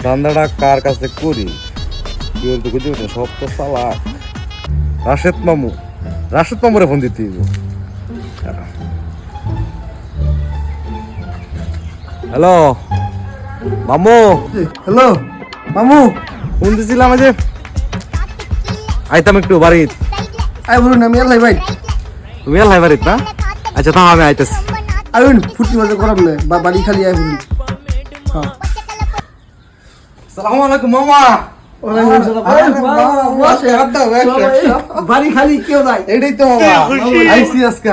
ধান্দাটা কার কাছে করি কেউ তো বুঝতে পারছি সব তো চালাক। রাশেদ মামুরে ফোন দিতে হইব। হ্যালো মামু। হ্যালো মামু, ফোন দিছিলাম যে আইতাম একটু বাড়িত। আই বলুন আমি আল্লাহ ভাই তুমি এলাই বাড়িত না? আচ্ছা তাও আমি আইতেছি। আইন ফুটি মজা করাম না বা বাড়ি খালি আই বলুন। হ্যাঁ আসসালামু আলাইকুম মামা। বাড়ি খালি কেউ নাই। এইটাই তো মামা আইসি আজকে।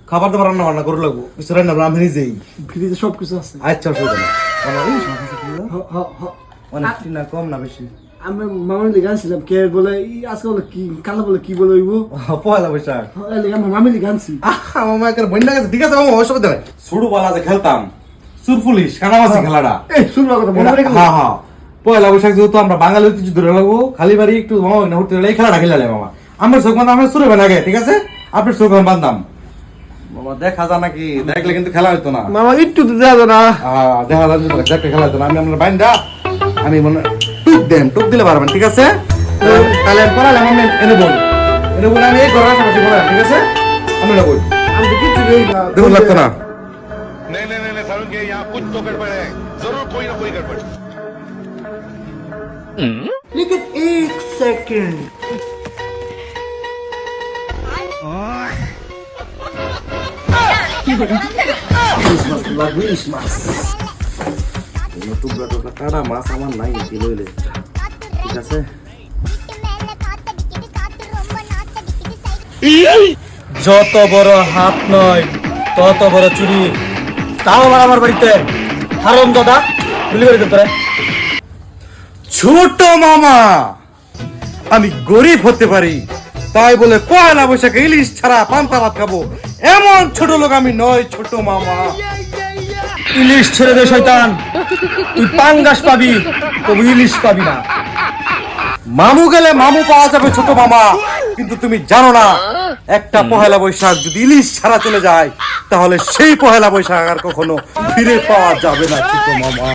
খাবার দাবার রান্না বান্না করে লাগবো, কিছু রান্না আমি নিজেই। ফ্রিজে সব কিছু আছে। আচ্ছা অসুবিধা নেই। অনেক না কম না বেশি। আমি মামার লিখে আনছিলাম কে বলে আজকে বলে কি কালো বলে কি বলে হইব পয়লা বৈশাখ। আমার মামি লিখে আনছি। মামা একের বন্যা গেছে। ঠিক আছে মামা অসুবিধা নেই। ছোট বলা যে খেলতাম সুর পুলিশ কানামাছি খেলাটা। এই শুনবা কথা মনে পড়ে গেল। হ্যাঁ হ্যাঁ পয়লা বৈশাখ যেহেতু আমরা বাঙালি ঐতিহ্য ধরে লাগবো, খালি বাড়ি একটু মামা হতে এই খেলাটা খেলালে মামা। আমার চোখ বান্ধা আমরা সুরে বানাগে, ঠিক আছে? আপনার চোখ বান্ধাম মামা। দেখা যা নাকি দেখলে কিন্তু খেলা হইতো না মামা একটু তো দেওয়া যায় না। দেখা যায় খেলা হইতো না। আমি আপনার বাইন্দা আমি মনে টুক দিলে পারবেন, ঠিক আছে? তাহলে আমি পড়ালাম, আমি এনে বল আমি এই ঘরের আশেপাশে বললাম, ঠিক আছে? আমি না বল আমি তো কিছু নেই না। দেখুন লাগতো না। नहीं सारुण यहाँ कुछ तो गड़बड़ है जरूर कोई ना कोई गड़बड़। लेकिन एक सेकंड কাটা মাছ আমার নাই লইলে, ঠিক আছে? যত বড় হাত নয় তত বড় চুরি। তাও আবার আমার বাড়িতে হারাম দাদা গুলি করে দিতে। ছোট মামা আমি গরিব হতে পারি, তাই বলে পয়লা বৈশাখে ইলিশ ছাড়া পান্তা ভাত খাবো এমন ছোট লোক আমি নয় ছোট মামা। ইলিশ ছেড়ে দে শয়তান, তুই পাঙ্গাস পাবি তবু ইলিশ পাবি না। মামু গেলে মামু পাওয়া যাবে ছোট মামা, কিন্তু তুমি জানো না একটা পহেলা বৈশাখ যদি ইলিশ ছাড়া চলে যায় তাহলে সেই পহেলা বৈশাখ আর কখনো ফিরে পাওয়া যাবে না ছোট মামা।